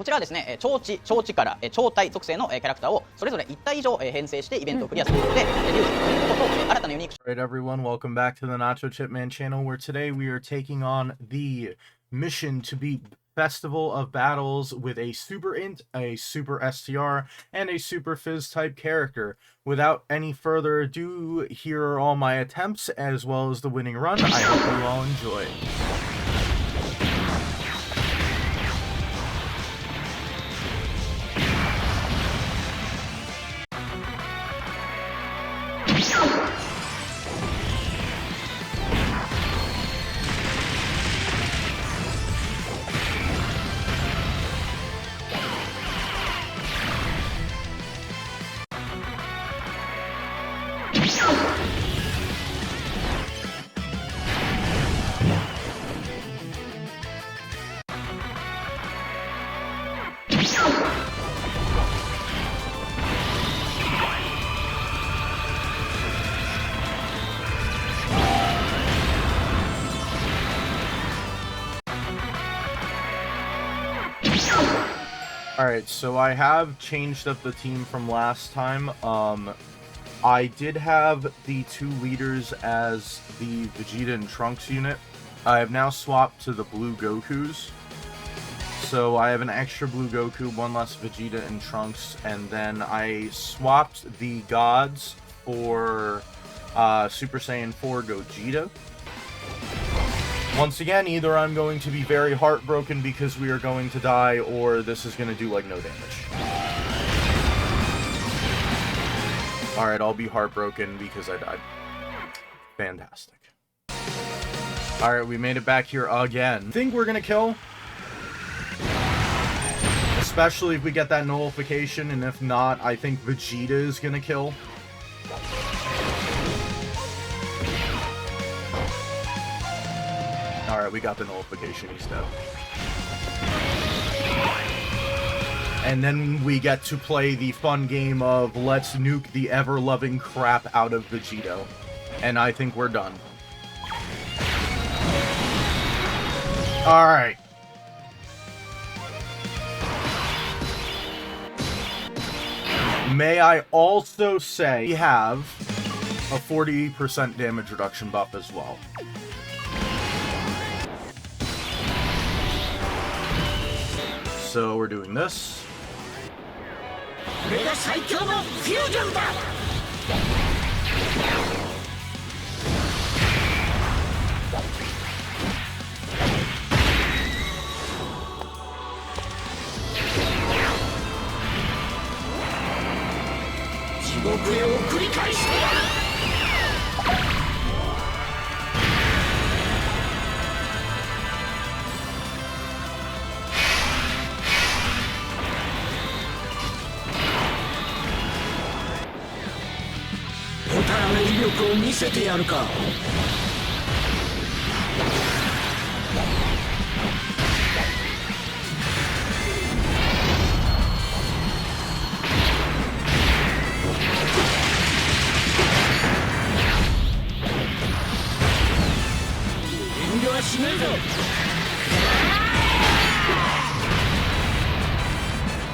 ちらはですね、超知、超力、超体属性のキャラクターをそれぞれ1体以上編成してイベントをクリアすることで、リュウジのことと新たなユニーク。Alright everyone, welcome back to the Nacho Chipman channel, where today we are taking on the mission to beat Festival of Battles with a Super INT, a Super STR, and a Super Fizz type character. Without any further ado, here are all my attempts as well as the winning run. I hope you all enjoy. Alright, so I have changed up the team from last time. I did have the two leaders as the Vegeta and Trunks unit. I have now swapped to the blue Gokus. So I have an extra blue Goku, one less Vegeta and Trunks, and then I swapped the gods for Super Saiyan 4 Gogeta. Once again, either I'm going to be very heartbroken because we are going to die, or this is going to do, like, no damage. Alright, I'll be heartbroken because I died. Fantastic. Alright, we made it back here again. I think we're going to kill. Especially if we get that nullification, and if not, I think Vegeta is going to kill. Alright, we got the nullification, he's dead. And then we get to play the fun game of let's nuke the ever-loving crap out of Vegeta. And I think we're done. Alright. May I also say we have a 40% damage reduction buff as well. So we're doing this.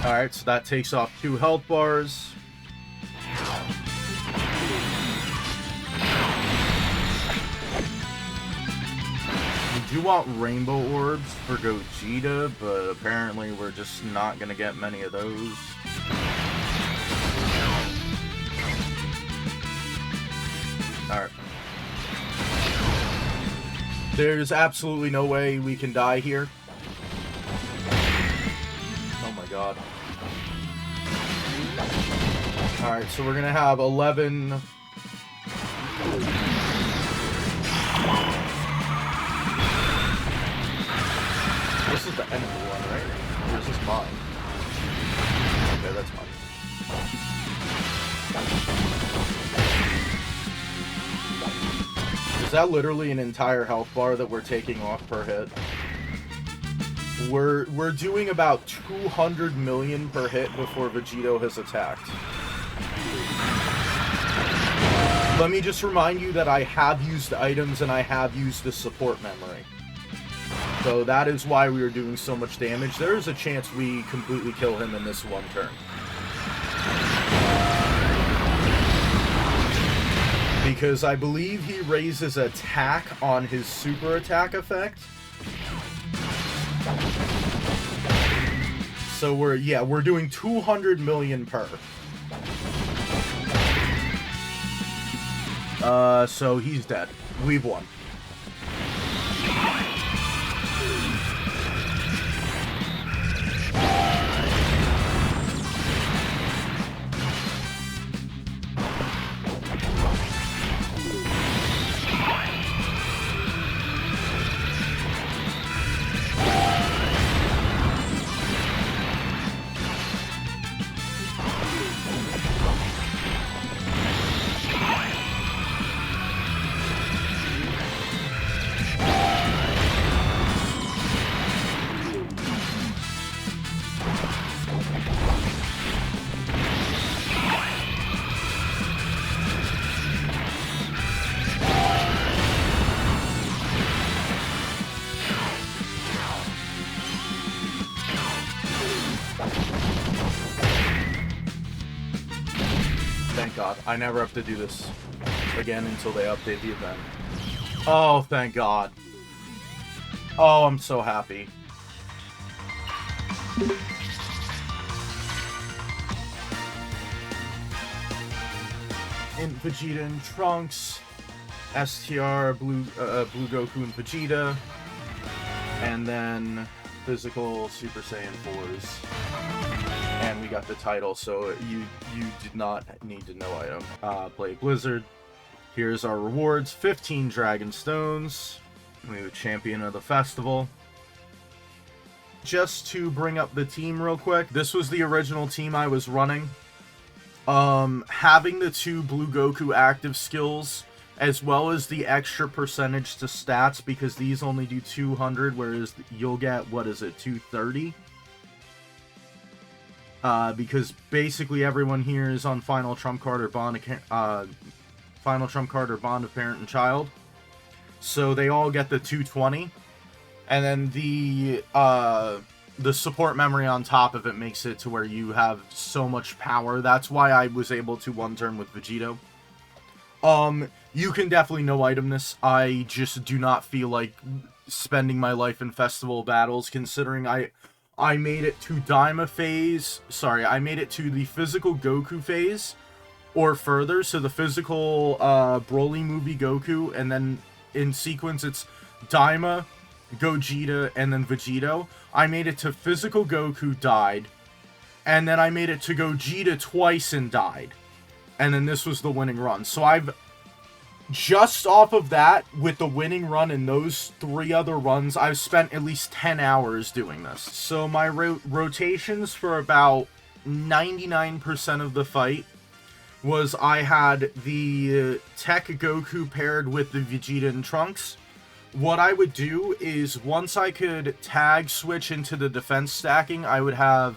Alright, so that takes off 2 health bars. We do want rainbow orbs for Gogeta, but apparently we're just not gonna get many of those. Alright. There's absolutely no way we can die here. Oh my god. Alright, so we're gonna have 11... This is the enemy one, right? Or is this mine? Okay, that's mine. Is that literally an entire health bar that we're taking off per hit? We're doing about 200 million per hit before Vegito has attacked. Let me just remind you that I have used items and I have used the support memory. So that is why we were doing so much damage. There is a chance we completely kill him in this one turn. Because I believe he raises attack on his super attack effect. So we're doing 200 million per. So he's dead. We've won. Thank God. I never have to do this again until they update the event. Oh, thank God. Oh, I'm so happy. INT Vegeta and Trunks, STR, Blue Goku and Vegeta, and then physical Super Saiyan 4s. And we got the title, so you did not need to know item. Play Blizzard. Here's our rewards. 15 Dragon Stones. We have a champion of the festival. Just to bring up the team real quick, this was the original team I was running. Having the 2 Blue Goku active skills, as well as the extra percentage to stats, because these only do 200, whereas you'll get, what is it, 230? Because basically everyone here is on Final Trump Card or Bond of Parent and Child. So they all get the 220. And then the support memory on top of it makes it to where you have so much power. That's why I was able to one turn with Vegito. You can definitely no item this. I just do not feel like spending my life in festival battles, considering I made it to Daima phase. Sorry, I made it to the physical Goku phase or further. So the physical Broly movie Goku, and then in sequence it's Daima, Gogeta, and then Vegito. I made it to physical Goku, died. And then I made it to Gogeta twice and died. And then this was the winning run. So I've just off of that, with the winning run and those 3 other runs, I've spent at least 10 hours doing this. So my rotations for about 99% of the fight was I had the Tech Goku paired with the Vegeta and Trunks. What I would do is, once I could tag switch into the defense stacking, I would have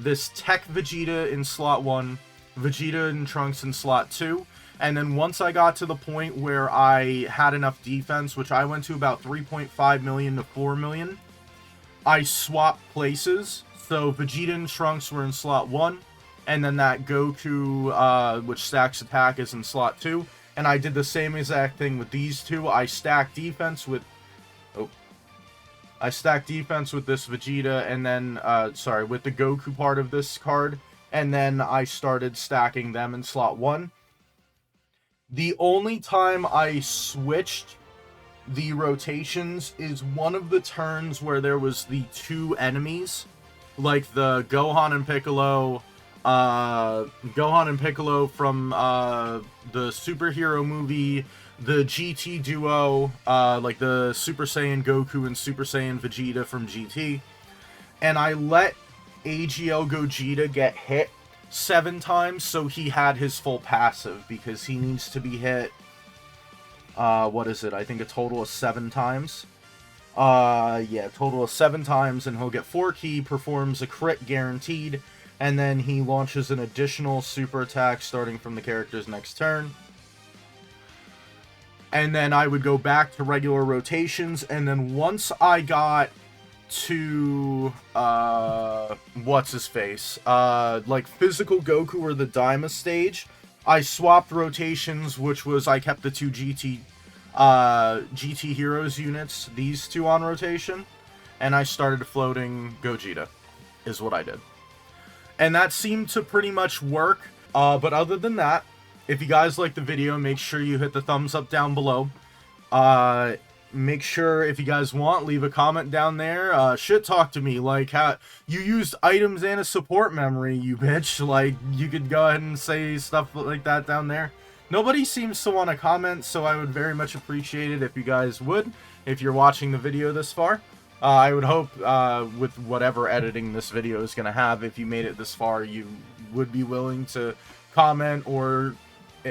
this Tech Vegeta in slot 1, Vegeta and Trunks in slot 2, and then once I got to the point where I had enough defense, which I went to about 3.5 million to 4 million, I swapped places. So Vegeta and Trunks were in slot 1, and then that Goku, which stacks attack, is in slot 2. And I did the same exact thing with these 2. I stacked defense with... I stacked defense with this Vegeta, and then, with the Goku part of this card. And then I started stacking them in slot 1. The only time I switched the rotations is one of the turns where there was the 2 enemies, like the Gohan and Piccolo from the superhero movie, the GT duo, like the Super Saiyan Goku and Super Saiyan Vegeta from GT, and I let AGL Gogeta get hit 7 times, so he had his full passive, because he needs to be hit, what is it, I think a total of 7 times. Yeah, total of 7 times, and he'll get 4 ki, performs a crit guaranteed, and then he launches an additional super attack starting from the character's next turn. and then I would go back to regular rotations, and then once I got to what's his face, like physical Goku or the Daima stage, I swapped rotations, which was I kept the two GT Heroes units, these two on rotation, and I started floating Gogeta, is what I did. And that seemed to pretty much work, but other than that, if you guys like the video, make sure you hit the thumbs up down below. Make sure, if you guys want, leave a comment down there. Shit talk to me, like how you used items and a support memory, you bitch. Like, you could go ahead and say stuff like that down there. Nobody seems to want to comment, so I would very much appreciate it if you guys would, if you're watching the video this far. I would hope, with whatever editing this video is going to have, if you made it this far, you would be willing to comment, or,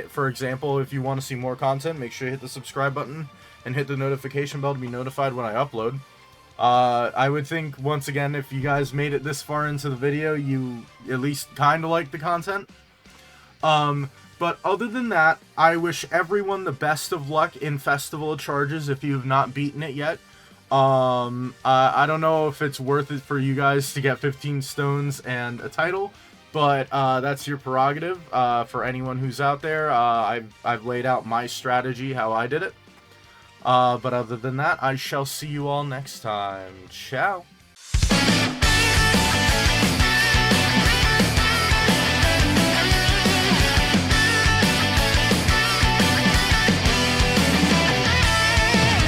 for example, if you want to see more content, make sure you hit the subscribe button and hit the notification bell to be notified when I upload. I would think, once again, if you guys made it this far into the video, you at least kind of like the content. But other than that, I wish everyone the best of luck in Festival of Charges if you have not beaten it yet. I don't know if it's worth it for you guys to get 15 stones and a title, but that's your prerogative. For anyone who's out there, I've laid out my strategy, how I did it. But other than that, I shall see you all next time. Ciao.